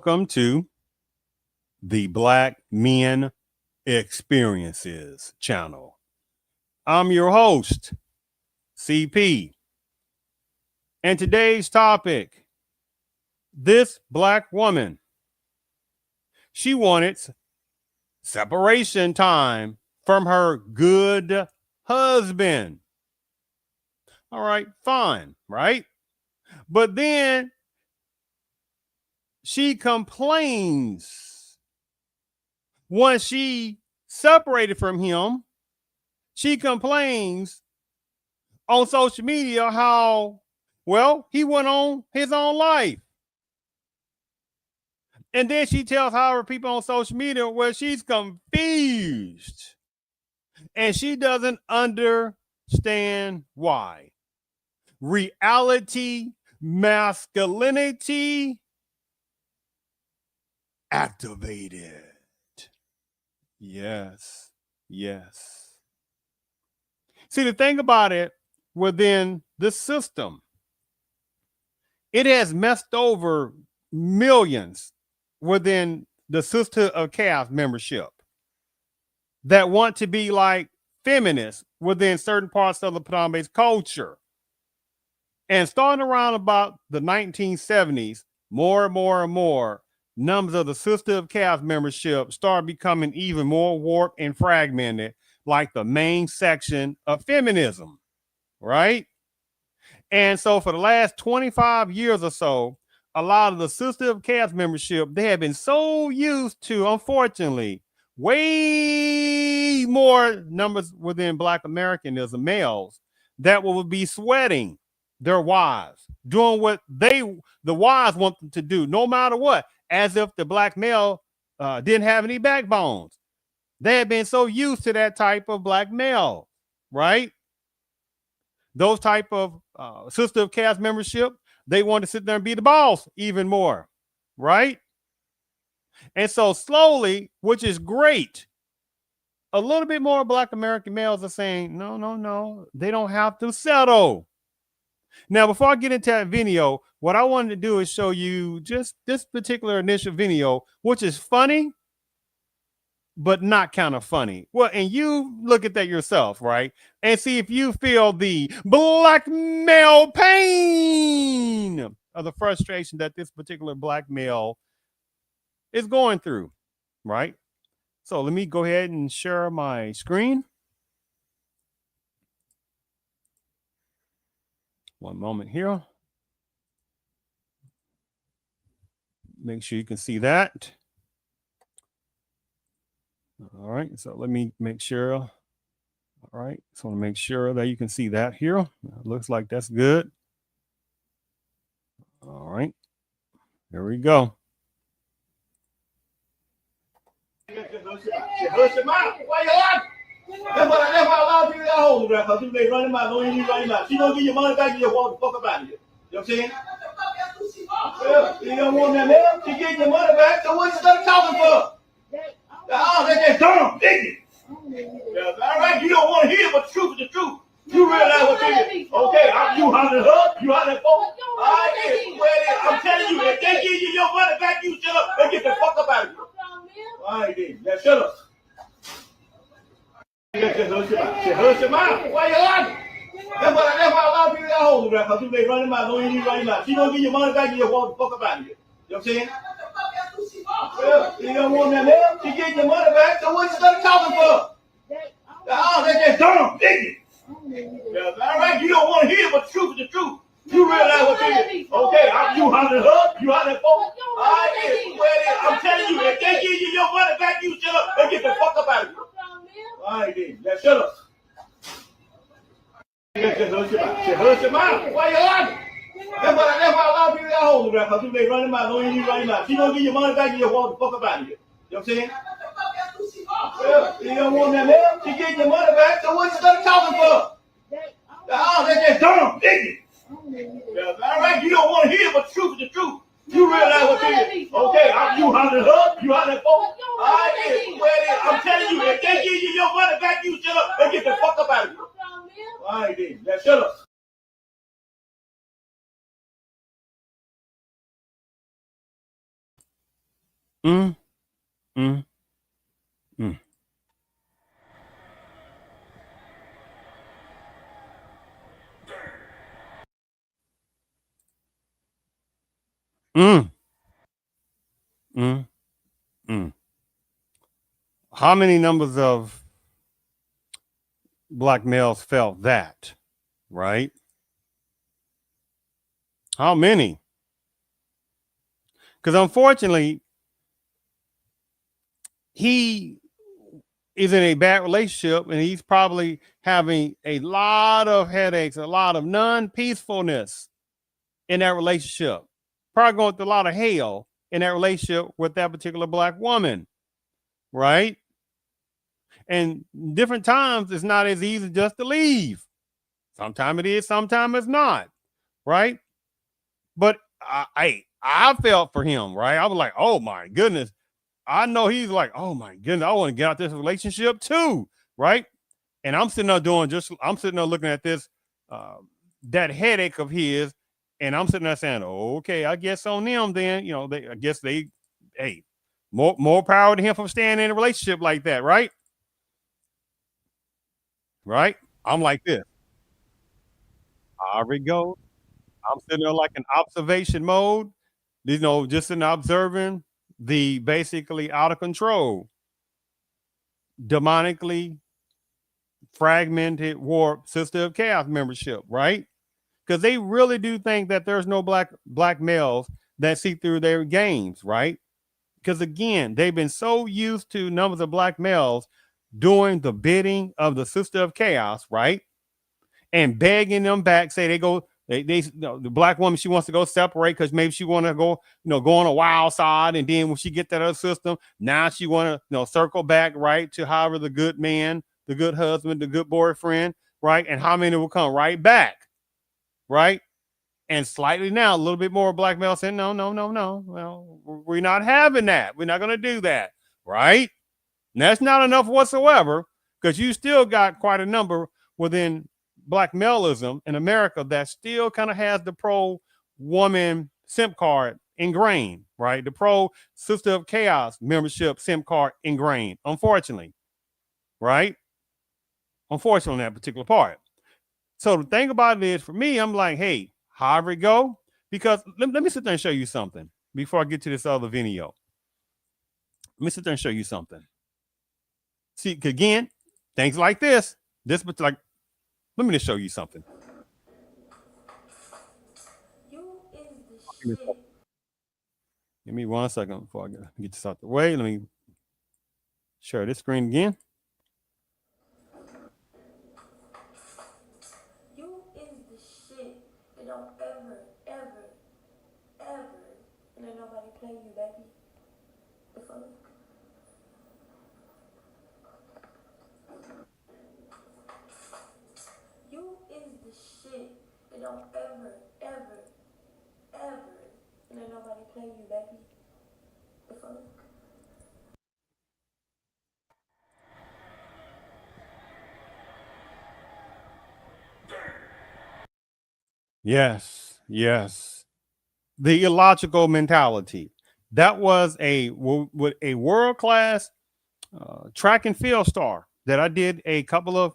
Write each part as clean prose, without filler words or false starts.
welcome to the Black Men Experiences channel. I'm your host, CP. And today's topic, this Black woman, she wanted separation time from her good husband. All right, fine, right? But then she complains once she separated from him. She complains on social media how, well, he went on his own life. And then she tells her people on social media, well, she's confused and she doesn't understand why. Reality, masculinity activated. Yes, yes. See, the thing about it, within the system, it has messed over millions within the Sisterhood of Chaos membership that want to be like feminists within certain parts of the plant-based culture. And starting around about the 1970s, more and more numbers of the Sisterhood of Chaos membership start becoming even more warped and fragmented, like the main section of feminism, right? And so for the last 25 years or so, a lot of the Sisterhood of Chaos membership, they have been so used to, unfortunately, way more numbers within Black Americanism, males, that will be sweating their wives, doing what the wives want them to do, no matter what, as if the Black male didn't have any backbones. They have been so used to that type of Black male, right? Those type of Sister of Chaos membership, they want to sit there and be the boss even more, right? And so slowly, which is great, a little bit more Black American males are saying, no, they don't have to settle. Now, before I get into that video, what I wanted to do is show you just this particular initial video, which is funny, but not kind of funny. Well, and you look at that yourself, right? And see if you feel the Black male pain of the frustration that this particular Black male is going through, right? So let me go ahead and share my screen. One moment here. Make sure you can see that. All right, so let me make sure. All right, so I want to make sure that you can see that here. It looks like that's good. All right, here we go. Hush your mouth. Why you laughing? That's why a lot of people got hold of that because they run him out, don't even run him out. She gonna give your money back and you walk the fuck up out of here. You know what I'm saying? Yeah, you don't want that now? She getting your money back, so what you start talking for? Oh, that's dumb, nigga. Yeah, all right, you don't want to hear, but the truth is the truth. You realize what it is. Okay, you hollering up, you hollering for. All right, I'm telling you, if they give you your money back, you shut up and get the fuck up out of here. All right, then. Now shut up. Hush your mouth. Why you laughing? That's why a lot of people got hold of that because they run him out, don't even run him out. She gonna give your money back and you walk the fuck up out of here. You know what I'm saying? Yeah, you don't want that now? She getting your money back, so what you start talking for? Oh, that's dumb, nigga. Yeah, all right, you don't want to hear, but the truth is the truth. You realize what it is. Okay, you hollering up, you hollering for. All right, I'm telling you, if they give you your money back, you shut up and get the fuck up out of here. All right, then. Now shut up. Hush your mouth. Why you laughing? That's why a lot of people got hold of that because they run him out, don't even run him out. She gonna give your money back and you walk the fuck up out of here. You know what I'm saying? Yeah, you don't want that now? She getting your money back, so what you start talking for? Oh, that's dumb, nigga. Yeah, all right, you don't want to hear, but the truth is the truth. You realize what it is. Okay, you hollering up, you hollering for. All right, I'm telling you, if they give you your money back, you shut up and get the fuck up out of here. All right, then. Now shut up. Mm, mm, mm. Mm, mm, mm. How many numbers of black males felt that, right? How many? Because unfortunately, he is in a bad relationship and he's probably having a lot of headaches, a lot of non-peacefulness in that relationship. Probably going through a lot of hell in that relationship with that particular black woman, right? And different times it's not as easy just to leave. Sometimes it is, sometimes it's not, right? But I felt for him, right? I was like, oh my goodness. I know he's like, oh my goodness, I want to get out this relationship too, right? And I'm sitting there I'm sitting there looking at this, uh, that headache of his, and I'm sitting there saying, okay, I guess on them then, I guess hey, more power to him for staying in a relationship like that, right? Right? I'm like this. Here we go. I'm sitting there like in observation mode, just in observing the basically out of control, demonically fragmented, warped Sister of Chaos membership, right? Because they really do think that there's no black males that see through their games, right? Because again, they've been so used to numbers of black males doing the bidding of the Sister of Chaos, right? And begging them back, say the black woman, she wants to go separate because maybe she want to go on a wild side, and then when she get that other system, now she want to circle back, right, to however the good man, the good husband, the good boyfriend, right? And how many will come right back, right? And slightly now, a little bit more black male saying, no, no, no, no. Well, we're not having that. We're not going to do that, right? And that's not enough whatsoever, because you still got quite a number within black maleism in America that still kind of has the pro woman simp card ingrained, right? The pro Sister of Chaos membership simp card ingrained, unfortunately, right? Unfortunately, on that particular part. So the thing about it is, for me, I'm like, hey, however it go, because let me sit there and show you something before I get to this other video. Let me sit there and show you something. See, again, things like this, but like, let me just show you something. Give me 1 second before I get this out the way. Let me share this screen again. You is the shit that don't ever, let nobody play you, baby. The fuck? You is the shit that don't ever, let nobody play you, baby. The fuck? Yes, yes. The illogical mentality. That was a world class track and field star that I did a couple of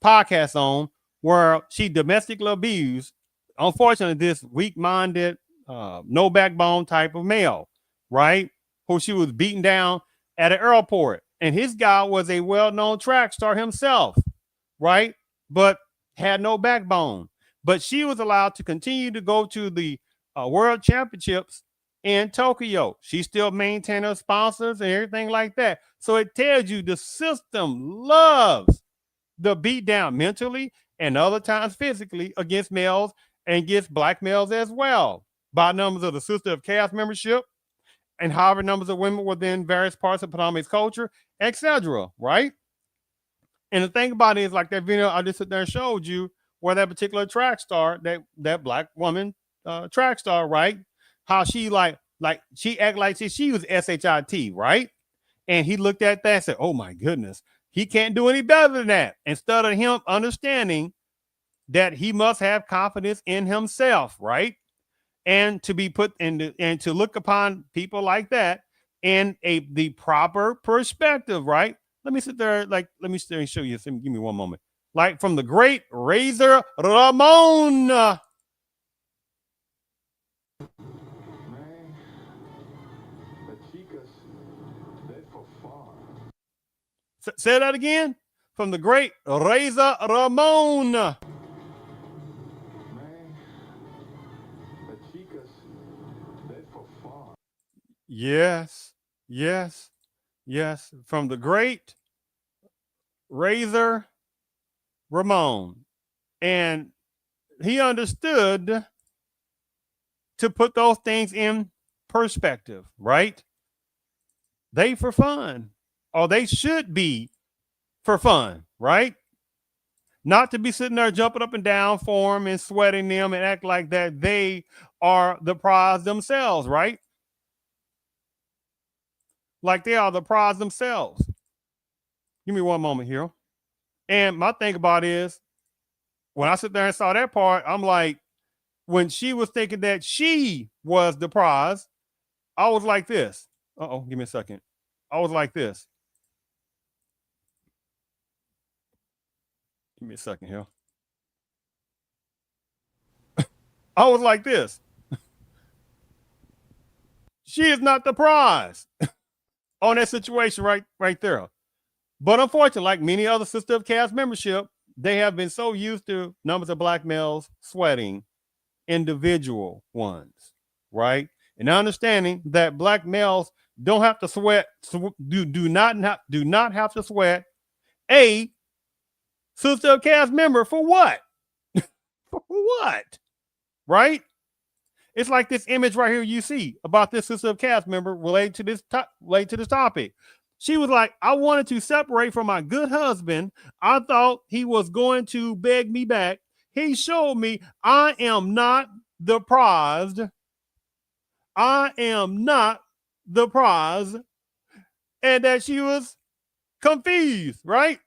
podcasts on, where she domestically abused, unfortunately, this weak minded, no backbone type of male, right? Who she was beating down at an airport. And his guy was a well known track star himself, right? But had no backbone. But she was allowed to continue to go to the world championships in Tokyo. She still maintained her sponsors and everything like that. So it tells you the system loves the beat down mentally and other times physically against males and against black males as well, by numbers of the Sister of Chaos membership and however numbers of women within various parts of Panama's culture, etc. Right? And the thing about it is, like that video I just sit there and showed you, where that particular track star, that black woman track star, right? How she like she act like she was SHIT, right? And he looked at that and said, "Oh my goodness, he can't do any better than that." Instead of him understanding that he must have confidence in himself, right? And to be put in and to look upon people like that in the proper perspective, right? Let me sit there, let me sit there and show you. Give me one moment. Like from the great Razor Ramon. Say that again. From the great Razor Ramon. Yes, yes, yes. From the great Razor Ramon. And he understood to put those things in perspective, right? They for fun, or they should be for fun, right? Not to be sitting there jumping up and down for them and sweating them and act like that they are the prize themselves, right? Like they are the prize themselves. Give me one moment here. And my thing about it is, when I sit there and saw that part, I'm like, when she was thinking that she was the prize, I was like this. Uh-oh, give me a second. I was like this. Give me a second here. I was like this. She is not the prize on that situation right there. But unfortunately, like many other Sister of Cast membership, they have been so used to numbers of black males sweating individual ones, right? And understanding that black males don't have to sweat, do not have to sweat a Sister of Cast member for what? For what? Right? It's like this image right here you see about this Sister of Cast member related to this topic. She was like, I wanted to separate from my good husband. I thought he was going to beg me back. He showed me I am not the prize. I am not the prize. And that she was confused, right?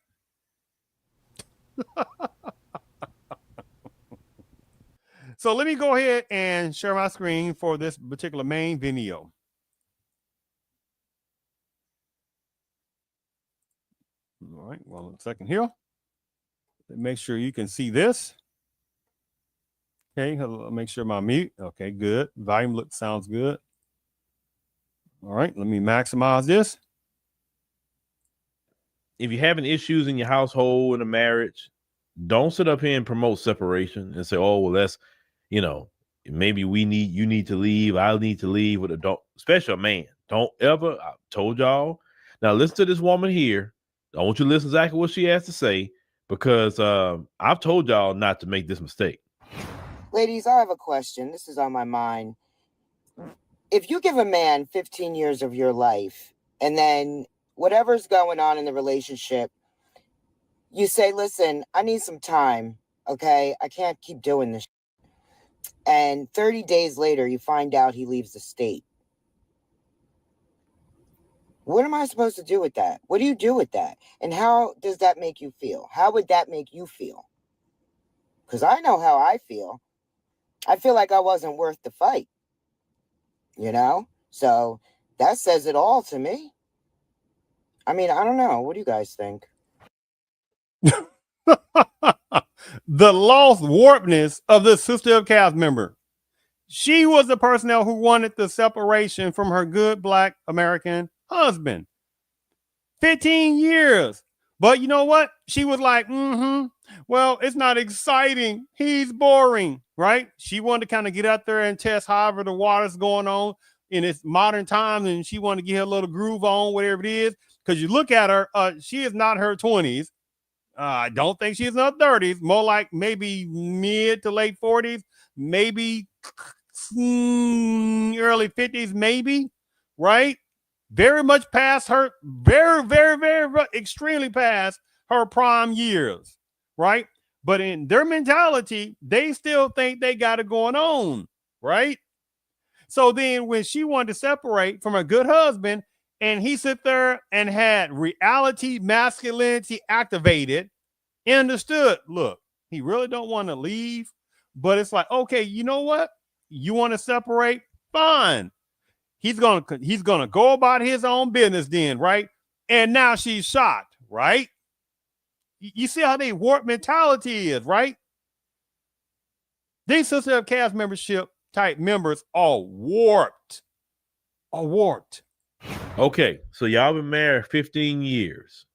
So let me go ahead and share my screen for this particular main video. All right, well, a second here. Make sure you can see this. Okay, make sure my mute. Okay, good. Volume sounds good. All right, let me maximize this. If you're having issues in your household, in a marriage, don't sit up here and promote separation and say, oh, well, that's, maybe you need to leave. I need to leave with especially a man. Don't ever, I told y'all. Now listen to this woman here. I want you to listen exactly what she has to say, because I've told y'all not to make this mistake. Ladies, I have a question. This is on my mind. If you give a man 15 years of your life, and then whatever's going on in the relationship, you say, listen, I need some time, okay? I can't keep doing this. And 30 days later, you find out he leaves the state. What am I supposed to do with that? What do you do with that? And how does that make you feel? How would that make you feel? Because I know how I feel. I feel like I wasn't worth the fight. So that says it all to me. I mean, I don't know. What do you guys think? The lost warpness of the Sister of Cast member. She was the person who wanted the separation from her good black American husband. 15 years. But you know what? She was like, well, it's not exciting. He's boring, right? She wanted to kind of get out there and test however the water's going on in its modern times, and she wanted to get her little groove on, whatever it is. Because you look at her, she is not her 20s. I don't think she's in her 30s. More like maybe mid to late 40s, maybe early 50s, maybe, right? Very much past her, very, very, very, extremely past her prime years, right? But in their mentality, they still think they got it going on, right? So then when she wanted to separate from her good husband, and he sit there and had reality masculinity activated, understood, look, he really don't want to leave, but it's like, okay, you know what? You want to separate? Fine. he's gonna go about his own business then, right? And now she's shocked, right? You see how they warped mentality is, right? These Sister of Cast membership type members are warped. Okay, so y'all been married 15 years.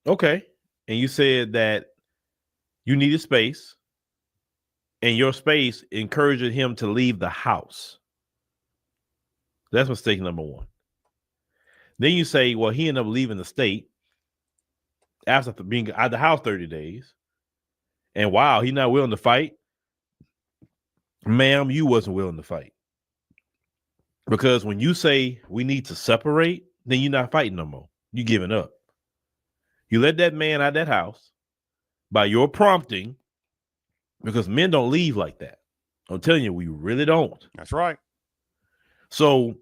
Okay, and you said that you needed space, and your space encouraged him to leave the house. That's mistake number one. Then you say, well, he ended up leaving the state after being out of the house 30 days. And wow, he's not willing to fight. Ma'am, you wasn't willing to fight. Because when you say we need to separate, then you're not fighting no more. You're giving up. You let that man out of that house by your prompting, because men don't leave like that. I'm telling you, we really don't. That's right. So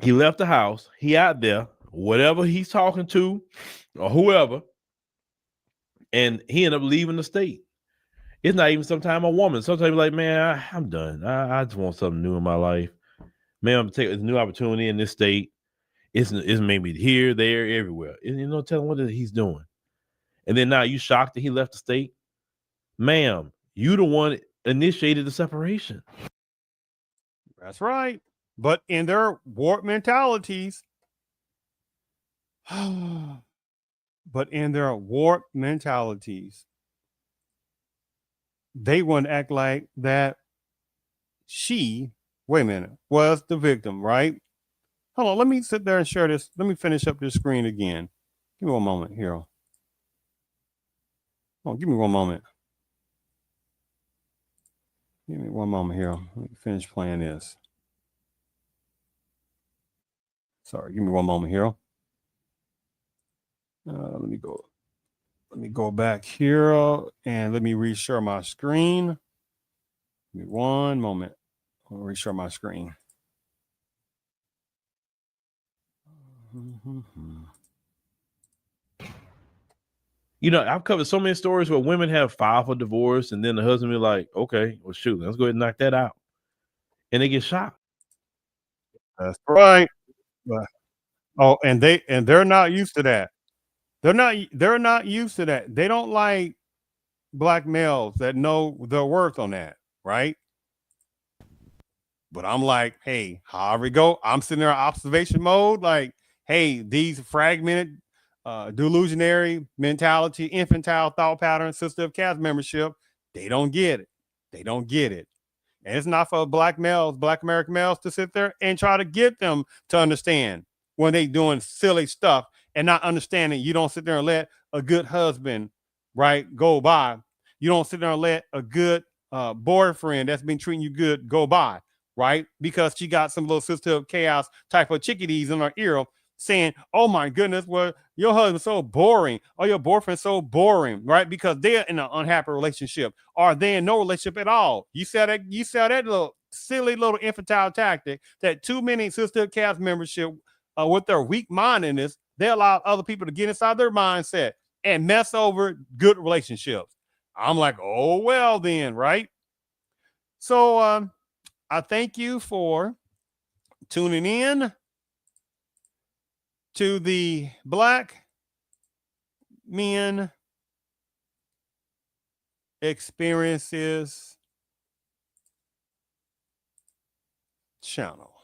he left the house. He out there, whatever he's talking to or whoever, and he ended up leaving the state. It's not even sometimes a woman. Sometimes like, man, I'm done. I just want something new in my life. Man, I'm taking a new opportunity in this state. It's maybe here, there, everywhere. And you know, tell him what he's doing. And then now you shocked that he left the state? Ma'am, you the one initiated the separation. That's right. But in their warped mentalities, they want to act like that she, wait a minute, was the victim, right? Hold on, let me sit there and share this. Let me finish up this screen again. Give me one moment here. Oh, give me one moment. Give me one moment here. Let me finish playing this. Sorry, give me one moment here. Let me go back here and let me reshare my screen. Give me one moment. I'll reshare my screen. You know, I've covered so many stories where women have filed for divorce, and then the husband be like, okay, well, shoot, let's go ahead and knock that out. And they get shocked. That's right. Oh, and they're not used to that. They're not used to that. They don't like black males that know their worth on that, right? But I'm like, hey, however it go, I'm sitting there in observation mode, like, hey, these fragmented, delusionary mentality, infantile thought patterns, Sister of Cast membership, they don't get it. They don't get it. And it's not for black males, black American males, to sit there and try to get them to understand when they doing silly stuff and not understanding. You don't sit there and let a good husband, right, go by. You don't sit there and let a good boyfriend that's been treating you good go by, right? Because she got some little Sister of Chaos type of chickadees in her ear saying, oh my goodness, well, your husband's so boring, or your boyfriend's so boring, right? Because they're in an unhappy relationship, or they're in no relationship at all. You saw that little silly little infantile tactic that too many Sister of Cast membership with their weak mindedness, they allow other people to get inside their mindset and mess over good relationships. I'm like, oh well then, right? So I thank you for tuning in to the Black Men Experiences channel.